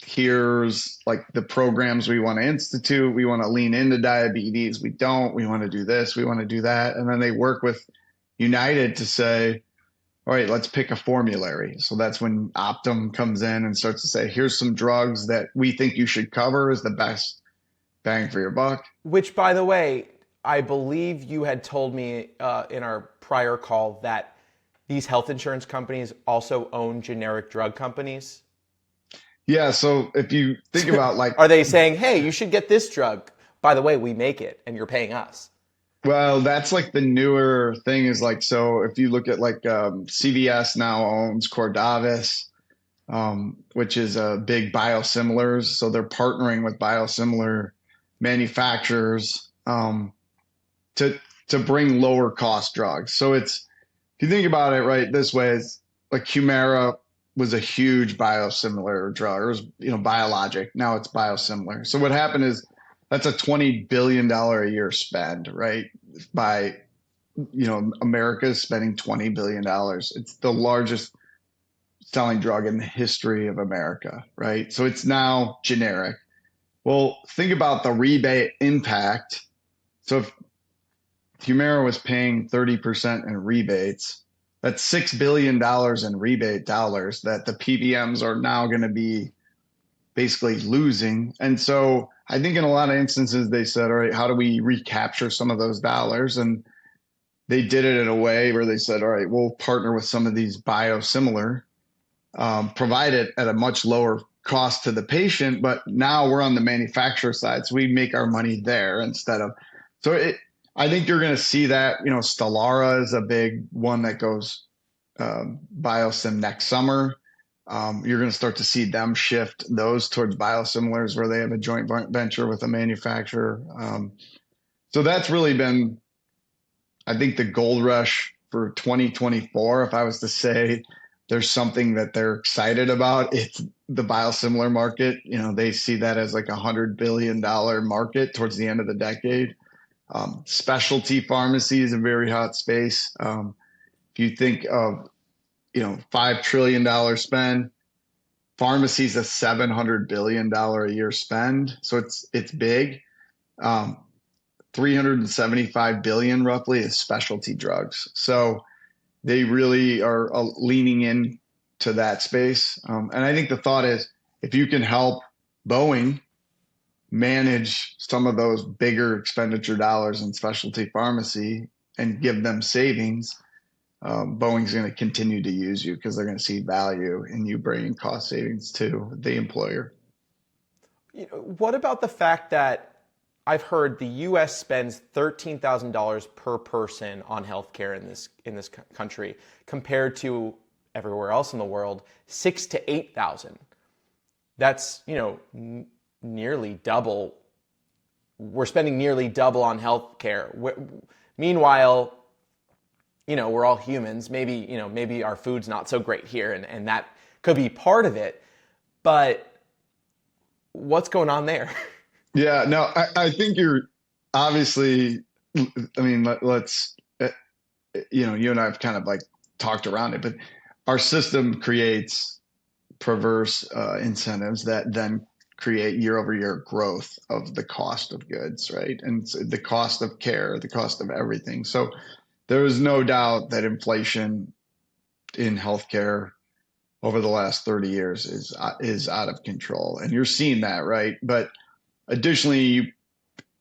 Here's like the programs we want to institute. We want to lean into diabetes. We want to do this. We want to do that. And then they work with United to say, all right, let's pick a formulary. So that's when Optum comes in and starts to say, here's some drugs that we think you should cover as the best bang for your buck. Which, by the way, I believe you had told me in our prior call that these health insurance companies also own generic drug companies. Yeah, so if you think about like... Are they saying, hey, you should get this drug? By the way, we make it and you're paying us. Well, that's like the newer thing is like, so if you look at like CVS now owns Cordavis, which is a big biosimilars. So they're partnering with biosimilar manufacturers to bring lower cost drugs. So it's, if you think about it right this way, it's like Humira was a huge biosimilar drug. It was, biologic. Now it's biosimilar. So what happened is that's a $20 billion a year spend, right? By, America is spending $20 billion. It's the largest selling drug in the history of America, right? So it's now generic. Well, think about the rebate impact. So if Humira was paying 30% in rebates, that's $6 billion in rebate dollars that the PBMs are now going to be basically losing. And so I think in a lot of instances, they said, all right, how do we recapture some of those dollars? And they did it in a way where they said, all right, we'll partner with some of these biosimilar, provide it at a much lower cost to the patient, but now we're on the manufacturer side. So we make our money there instead of, I think you're going to see that, Stelara is a big one that goes biosim next summer. You're going to start to see them shift those towards biosimilars where they have a joint venture with a manufacturer. So that's really been, I think, the gold rush for 2024. If I was to say there's something that they're excited about, it's the biosimilar market. They see that as like $100 billion market towards the end of the decade. Specialty pharmacy is a very hot space. If you think of, $5 trillion spend, pharmacy is a $700 billion a year spend. So it's big. 375 billion roughly is specialty drugs. So they really are leaning in to that space. And I think the thought is if you can help Boeing manage some of those bigger expenditure dollars in specialty pharmacy and give them savings, Boeing's going to continue to use you because they're going to see value in you bringing cost savings to the employer. What about the fact that I've heard the U.S. spends $13,000 per person on healthcare in this country, compared to everywhere else in the world, $6,000 to $8,000. That's nearly double we're spending nearly double on healthcare. Meanwhile, we're all humans. Maybe our food's not so great here, and that could be part of it. But what's going on there? Yeah, no, I think you're obviously, I mean, let's, you and I have kind of like talked around it, but our system creates perverse incentives that then create year over year growth of the cost of goods, right? And the cost of care, the cost of everything. So there is no doubt that inflation in healthcare over the last 30 years is out of control. And you're seeing that, right? But additionally,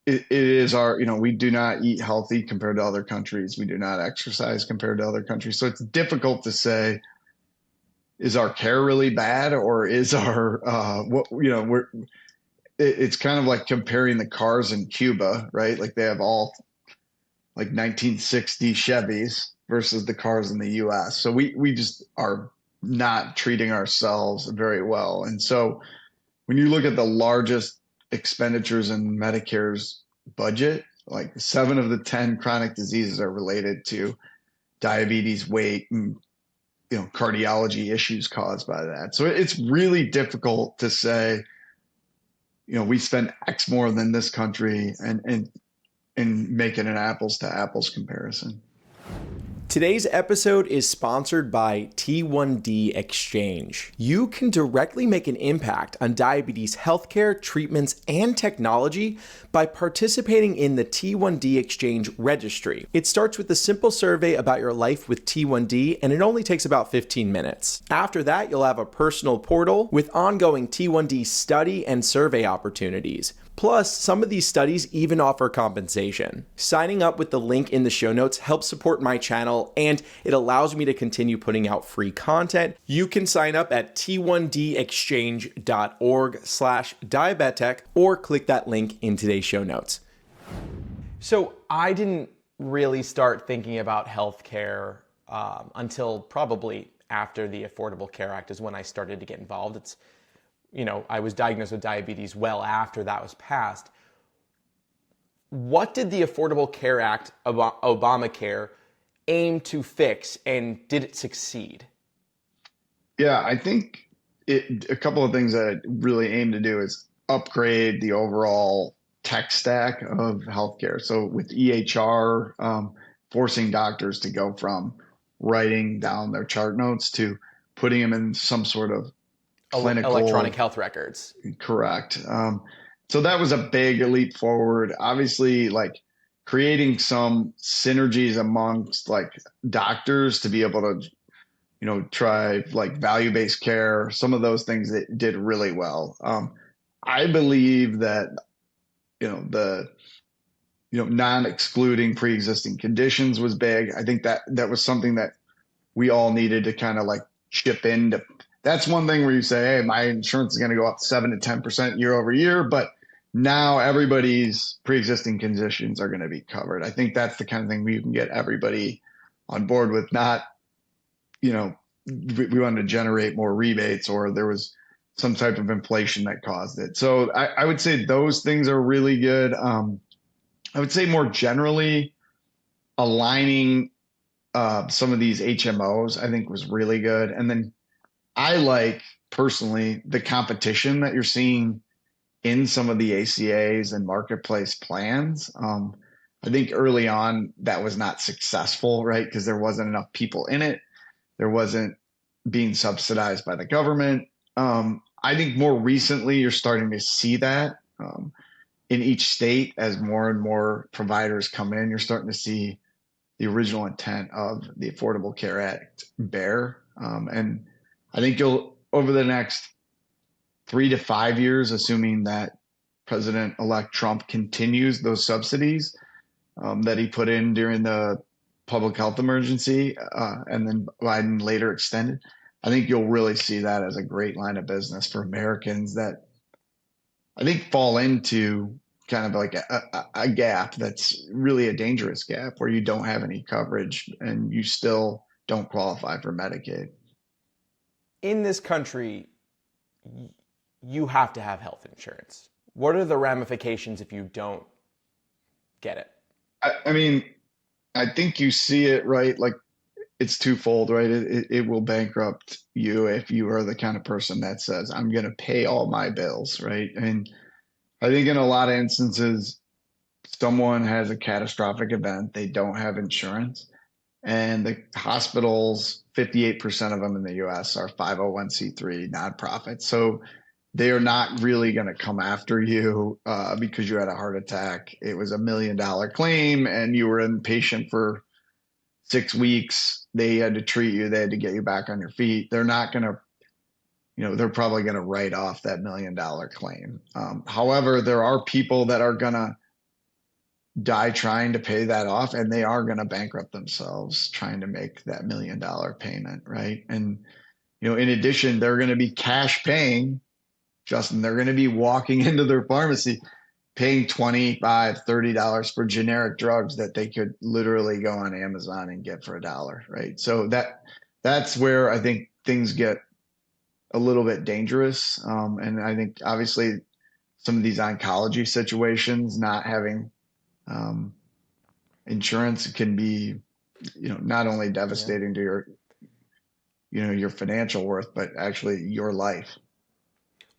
it is we do not eat healthy compared to other countries. We do not exercise compared to other countries. So it's difficult to say, is our care really bad, or is our it's kind of like comparing the cars in Cuba, right? Like they have all like 1960 Chevys versus the cars in the US. So we just are not treating ourselves very well. And so when you look at the largest expenditures in Medicare's budget, like 7 of the 10 chronic diseases are related to diabetes, weight, and cardiology issues caused by that. So it's really difficult to say, we spend X more than this country and make it an apples to apples comparison. Today's episode is sponsored by T1D Exchange. You can directly make an impact on diabetes healthcare, treatments, and technology by participating in the T1D Exchange registry. It starts with a simple survey about your life with T1D, and it only takes about 15 minutes. After that, you'll have a personal portal with ongoing T1D study and survey opportunities. Plus, some of these studies even offer compensation. Signing up with the link in the show notes helps support my channel, and it allows me to continue putting out free content. You can sign up at t1dexchange.org/diabetic or click that link in today's show notes. So I didn't really start thinking about healthcare until probably after the Affordable Care Act is when I started to get involved. I was diagnosed with diabetes well after that was passed. What did the Affordable Care Act, Obamacare, aim to fix, and did it succeed? Yeah, I think a couple of things that it really aimed to do is upgrade the overall tech stack of healthcare. So with EHR, forcing doctors to go from writing down their chart notes to putting them in some sort of clinical electronic health records. Correct. So that was a big leap forward. Obviously, like creating some synergies amongst like doctors to be able to, try like value-based care, some of those things that did really well. I believe that, non-excluding pre-existing conditions was big. I think that was something that we all needed to kind of like chip into. That's one thing where you say, hey, my insurance is going to go up 7 to 10% year over year, but now everybody's pre-existing conditions are going to be covered. I think that's the kind of thing we can get everybody on board with. Not, we wanted to generate more rebates or there was some type of inflation that caused it. So I would say those things are really good. I would say more generally aligning some of these HMOs, I think was really good. And then I like personally the competition that you're seeing in some of the ACAs and marketplace plans. I think early on that was not successful, right? Because there wasn't enough people in it. There wasn't being subsidized by the government. I think more recently you're starting to see that in each state as more and more providers come in. You're starting to see the original intent of the Affordable Care Act bear. And I think over the next 3 to 5 years, assuming that President-elect Trump continues those subsidies that he put in during the public health emergency and then Biden later extended, I think you'll really see that as a great line of business for Americans that I think fall into kind of like a gap that's really a dangerous gap where you don't have any coverage and you still don't qualify for Medicaid. In this country, you have to have health insurance. What are the ramifications if you don't get it? I mean, I think you see it, right? Like it's twofold, right? It will bankrupt you if you are the kind of person that says, I'm going to pay all my bills, right? And I think in a lot of instances, someone has a catastrophic event, they don't have insurance, and the hospitals, 58% of them in the US are 501c3 nonprofits. So they are not really going to come after you because you had a heart attack. It was $1 million claim and you were inpatient for 6 weeks. They had to treat you, they had to get you back on your feet. They're not going to, they're probably going to write off that $1 million claim. However, there are people that are going to die trying to pay that off, and they are going to bankrupt themselves trying to make that $1 million payment, right? And in addition, they're going to be cash paying, Justin. They're going to be walking into their pharmacy paying $25, $30 for generic drugs that they could literally go on Amazon and get for $1, right? So that's where I think things get a little bit dangerous. And I think obviously some of these oncology situations, not having um, insurance can be, not only Yeah. devastating to your financial worth, but actually your life.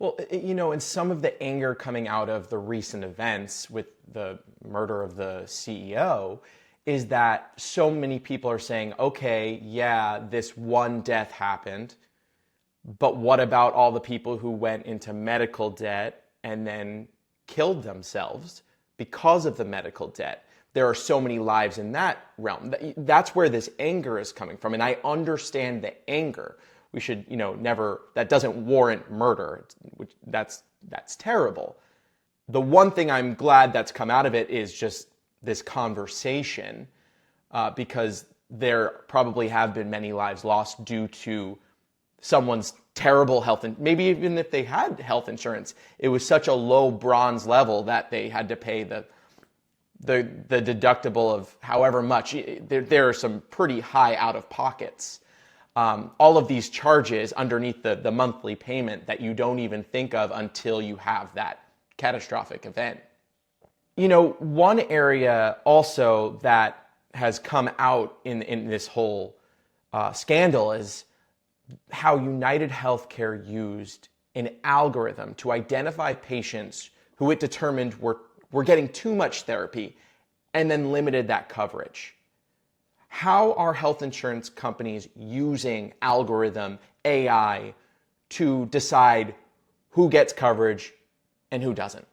Well, and some of the anger coming out of the recent events with the murder of the CEO is that so many people are saying, okay, yeah, this one death happened, but what about all the people who went into medical debt and then killed themselves because of the medical debt? There are so many lives in that realm. That's where this anger is coming from. And I understand the anger. We should, never, that doesn't warrant murder. That's terrible. The one thing I'm glad that's come out of it is just this conversation, because there probably have been many lives lost due to someone's terrible health, and maybe even if they had health insurance, it was such a low bronze level that they had to pay the deductible of however much. There are some pretty high out of pockets. All of these charges underneath the monthly payment that you don't even think of until you have that catastrophic event. One area also that has come out in this whole scandal is how United Healthcare used an algorithm to identify patients who it determined were getting too much therapy and then limited that coverage. How are health insurance companies using algorithm AI to decide who gets coverage and who doesn't?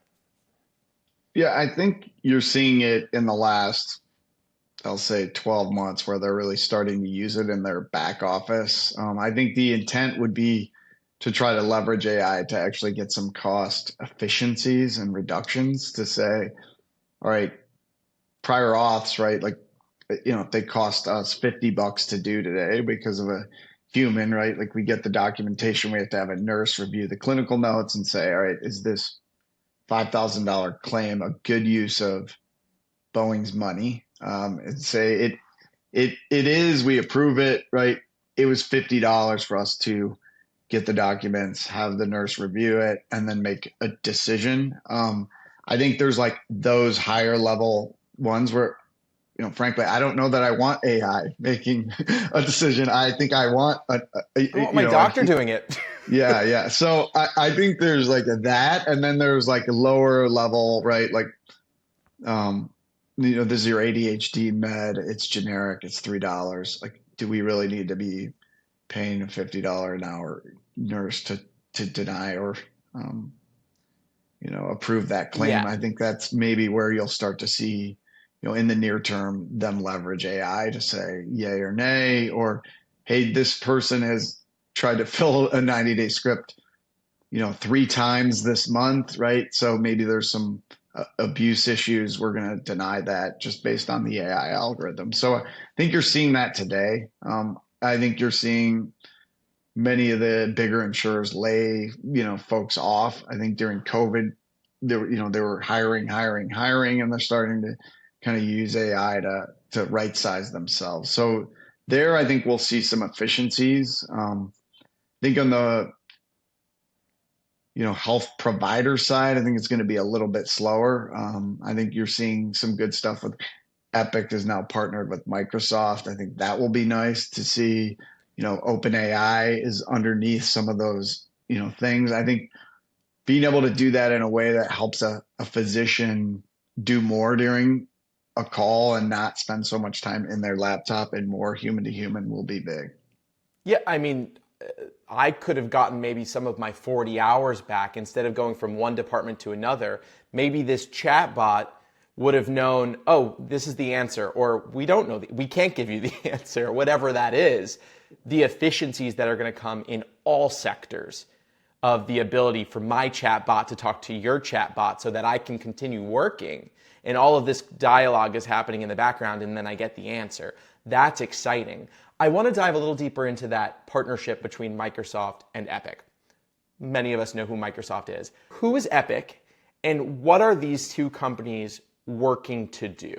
Yeah, I think you're seeing it in the last, I'll say 12 months where they're really starting to use it in their back office. I think the intent would be to try to leverage AI to actually get some cost efficiencies and reductions to say, all right, prior auths, right? Like, if they cost us $50 to do today because of a human, right? Like we get the documentation, we have to have a nurse review the clinical notes and say, all right, is this $5,000 claim a good use of Boeing's money? And say it is, we approve it, right? It was $50 for us to get the documents, have the nurse review it, and then make a decision. I think there's like those higher level ones where, frankly, I don't know that I want AI making a decision. I think I want I want my doctor doing it. yeah, yeah. So I think there's like that, and then there's like a lower level, right? Like, this is your ADHD med. It's generic. It's $3. Like, do we really need to be paying a $50 an hour nurse to deny or, approve that claim? Yeah. I think that's maybe where you'll start to see, in the near term, them leverage AI to say yay or nay, or hey, this person has tried to fill a 90-day script, 3 times this month, right? So maybe there's some abuse issues. We're going to deny that just based on the AI algorithm. So I think you're seeing that today. I think you're seeing many of the bigger insurers lay, folks off. I think during COVID, they were hiring, and they're starting to kind of use AI to right size themselves. So there, I think we'll see some efficiencies. I think on the health provider side, I think it's going to be a little bit slower. I think you're seeing some good stuff with Epic is now partnered with Microsoft. I think that will be nice to see. OpenAI is underneath some of those, things. I think being able to do that in a way that helps a physician do more during a call and not spend so much time in their laptop and more human to human will be big. Yeah, I mean, I could have gotten maybe some of my 40 hours back instead of going from one department to another. Maybe this chatbot would have known, oh, this is the answer, or we don't know, we can't give you the answer, whatever that is. The efficiencies that are going to come in all sectors of the ability for my chatbot to talk to your chatbot so that I can continue working. And all of this dialogue is happening in the background, and then I get the answer. That's exciting. I want to dive a little deeper into that partnership between Microsoft and Epic. Many of us know who Microsoft is. Who is Epic, and what are these two companies working to do?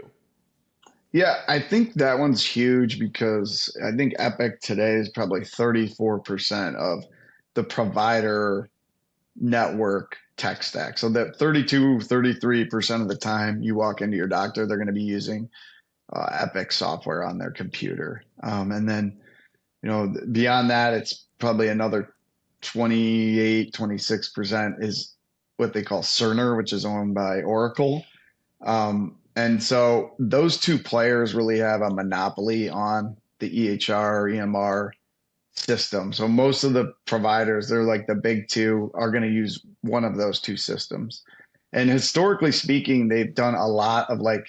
Yeah, I think that one's huge because I think Epic today is probably 34% of the provider network tech stack. So that 33% of the time you walk into your doctor, they're going to be using Epic software on their computer. And then, beyond that, it's probably another 26% is what they call Cerner, which is owned by Oracle. And so those two players really have a monopoly on the EHR, EMR system. So most of the providers, they're like the big two, are going to use one of those two systems. And historically speaking, they've done a lot of like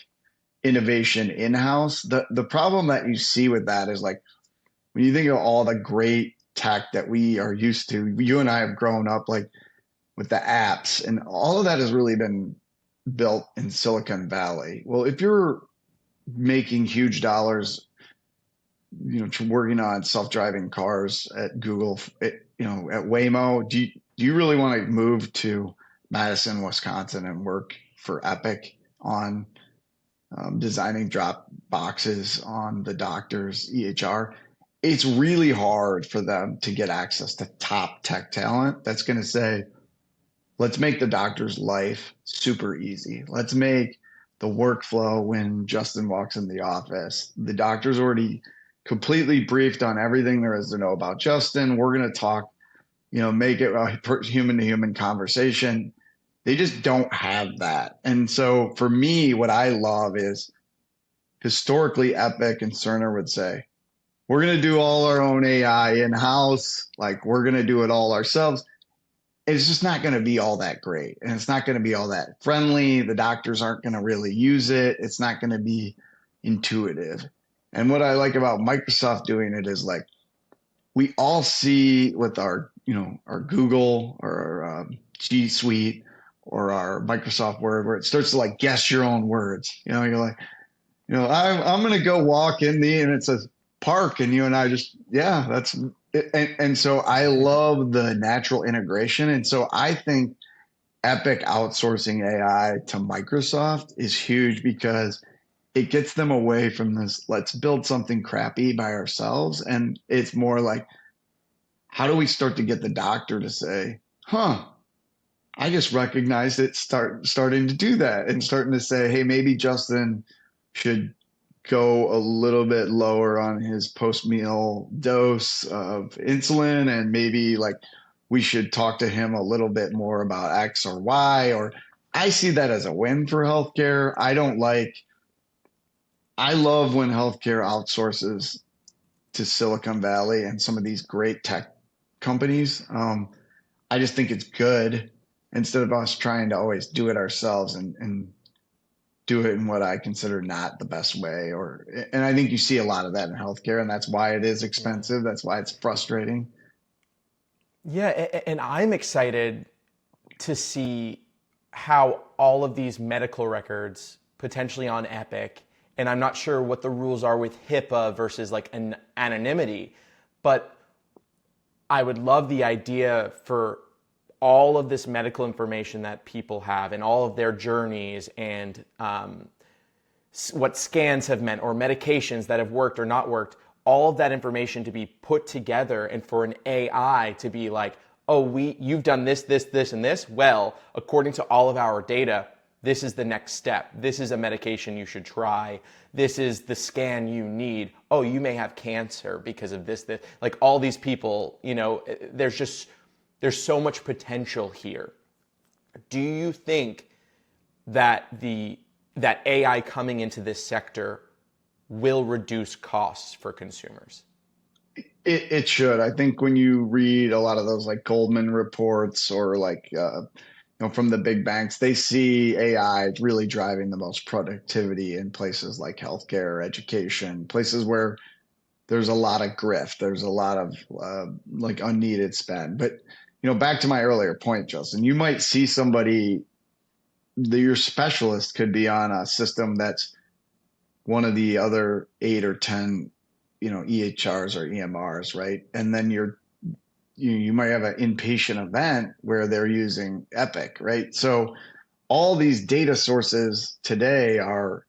innovation in-house. The problem that you see with that is like when you think of all the great tech that we are used to, you and I have grown up like with the apps, and all of that has really been built in Silicon Valley. Well, if you're making huge dollars, working on self-driving cars at Google, at Waymo, do you really want to move to Madison, Wisconsin and work for Epic on designing drop boxes on the doctor's EHR? It's really hard for them to get access to top tech talent that's going to say, let's make the doctor's life super easy. Let's make the workflow when Justin walks in the office. The doctor's already completely briefed on everything there is to know about Justin. We're going to talk, make it a human to human conversation. They just don't have that. And so for me, what I love is historically Epic and Cerner would say, we're going to do all our own AI in-house. Like we're going to do it all ourselves. It's just not going to be all that great. And it's not going to be all that friendly. The doctors aren't going to really use it. It's not going to be intuitive. And what I like about Microsoft doing it is like, we all see with our Google or our G Suite or our Microsoft Word, where it starts to like guess your own words. You're like, I'm going to go walk in and it says park. And you and I just, yeah, that's it. And so I love the natural integration. And so I think Epic outsourcing AI to Microsoft is huge because it gets them away from this, let's build something crappy by ourselves. And it's more like, how do we start to get the doctor to say, I just recognized it starting to do that and starting to say, hey, maybe Justin should go a little bit lower on his post-meal dose of insulin, and maybe like we should talk to him a little bit more about X or Y. Or I see that as a win for healthcare. I love when healthcare outsources to Silicon Valley and some of these great tech companies. I just think it's good instead of us trying to always do it ourselves and do it in what I consider not the best way. And I think you see a lot of that in healthcare, and that's why it is expensive. That's why it's frustrating. Yeah, and I'm excited to see how all of these medical records potentially on Epic, and I'm not sure what the rules are with HIPAA versus like an anonymity, but I would love the idea for all of this medical information that people have and all of their journeys and what scans have meant or medications that have worked or not worked, all of that information to be put together and for an AI to be like, oh, you've done this, this, this, and this. Well, according to all of our data, this is the next step. This is a medication you should try. This is the scan you need. Oh, you may have cancer because of this. Like all these people, there's so much potential here. Do you think that that AI coming into this sector will reduce costs for consumers? It should. I think when you read a lot of those like Goldman reports or like from the big banks, they see AI really driving the most productivity in places like healthcare, education, places where there's a lot of grift, there's a lot of like unneeded spend. But back to my earlier point, Justin, you might see somebody, your specialist could be on a system that's one of the other 8 or 10 EHRs or EMRs, right? And then you might have an inpatient event where they're using Epic, right? So all these data sources today are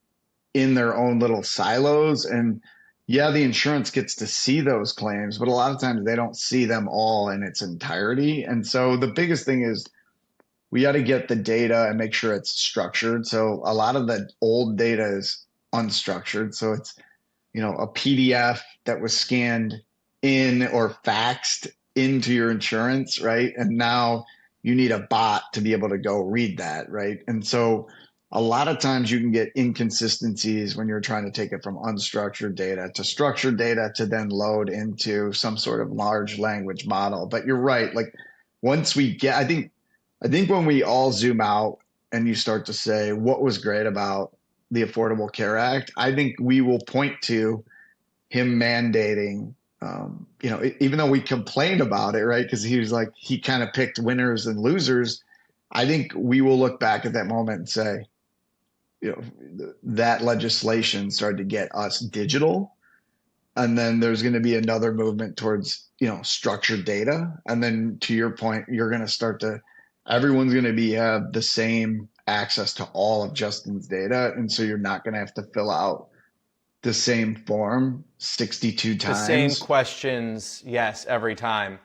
in their own little silos. And yeah, the insurance gets to see those claims, but a lot of times they don't see them all in its entirety. And so the biggest thing is we got to get the data and make sure it's structured. So a lot of the old data is unstructured. So it's a PDF that was scanned in or faxed into your insurance, right? And now you need a bot to be able to go read that, right? And so a lot of times you can get inconsistencies when you're trying to take it from unstructured data to structured data to then load into some sort of large language model. But you're right. Like once we get, I think when we all zoom out and you start to say what was great about the Affordable Care Act, I think we will point to him mandating, even though we complained about it, right? Because he kind of picked winners and losers. I think we will look back at that moment and say, that legislation started to get us digital. And then there's going to be another movement towards, structured data. And then to your point, you're going to start to, everyone's going to have the same access to all of Justin's data. And so you're not going to have to fill out the same form 62 times. The same questions, yes, every time.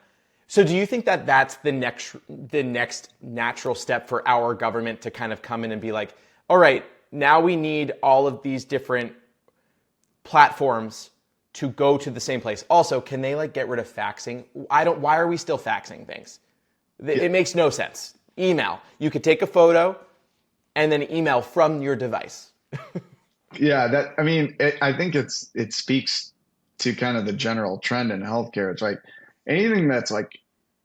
So do you think that that's the next natural step for our government to kind of come in and be like, all right, now we need all of these different platforms to go to the same place. Also, can they get rid of faxing? Why are we still faxing things? It makes no sense. Email. You could take a photo and then email from your device. Yeah, I think it speaks to kind of the general trend in healthcare. It's like anything that's like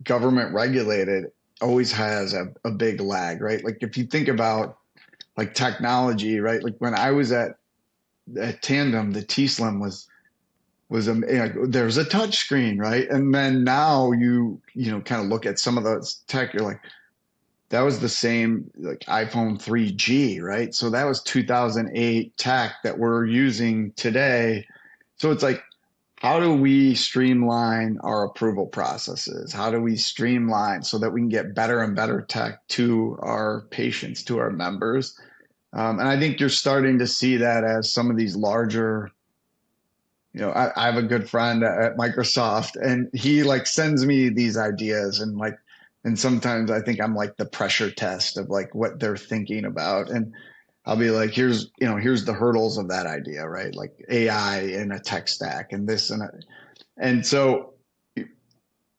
government regulated always has a big lag, right? Like if you think about like technology, right? Like when I was at Tandem, the T-Slim was there's a touch screen, right? And then now you kind of look at some of those tech, you're like, that was the same like iPhone 3G, right? So that was 2008 tech that we're using today. So it's like, how do we streamline our approval processes? How do we streamline so that we can get better and better tech to our patients, to our members? And I think you're starting to see that as some of these larger, I have a good friend at Microsoft and he sends me these ideas and sometimes I think I'm like the pressure test of what they're thinking about. And I'll be like, here's the hurdles of that idea, right? Like AI in a tech stack and this and that. And so,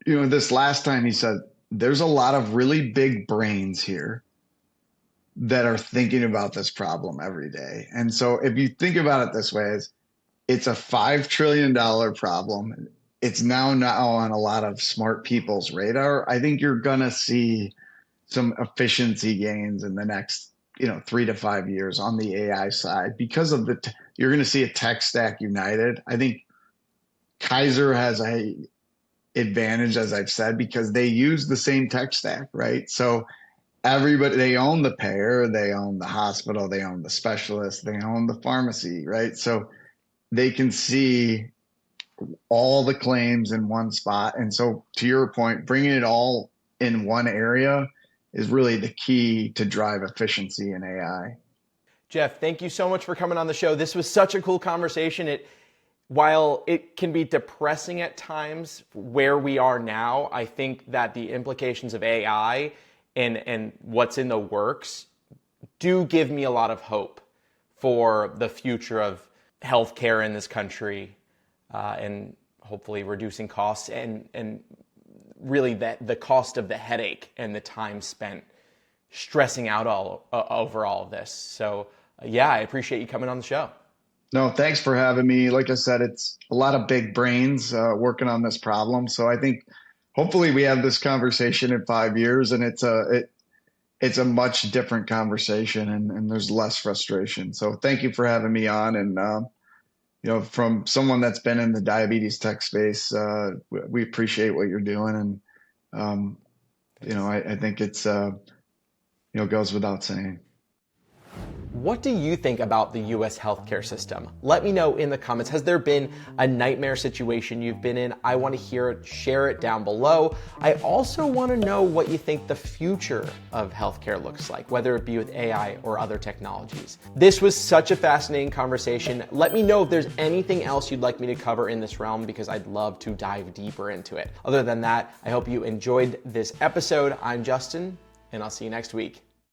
this last time he said, there's a lot of really big brains here that are thinking about this problem every day. And so if you think about it this way, it's a $5 trillion problem. It's now on a lot of smart people's radar. I think you're going to see some efficiency gains in the next, 3 to 5 years on the AI side because of you're going to see a tech stack united. I think Kaiser has a advantage, as I've said, because they use the same tech stack, right? So everybody, they own the payer, they own the hospital, they own the specialist, they own the pharmacy, right? So they can see all the claims in one spot. And so to your point, bringing it all in one area is really the key to drive efficiency in AI. Jeff, thank you so much for coming on the show. This was such a cool conversation. While it can be depressing at times where we are now, I think that the implications of AI and what's in the works do give me a lot of hope for the future of healthcare in this country, and hopefully reducing costs and really the cost of the headache and the time spent stressing out over all of this. So yeah, I appreciate you coming on the show. No, thanks for having me. Like I said, it's a lot of big brains working on this problem. So I think hopefully we have this conversation in 5 years, and it's a much different conversation, and there's less frustration. So thank you for having me on. And from someone that's been in the diabetes tech space, we appreciate what you're doing, and I think it's goes without saying. What do you think about the US healthcare system? Let me know in the comments. Has there been a nightmare situation you've been in? I want to hear it. Share it down below. I also want to know what you think the future of healthcare looks like, whether it be with AI or other technologies. This was such a fascinating conversation. Let me know if there's anything else you'd like me to cover in this realm, because I'd love to dive deeper into it. Other than that, I hope you enjoyed this episode. I'm Justin, and I'll see you next week.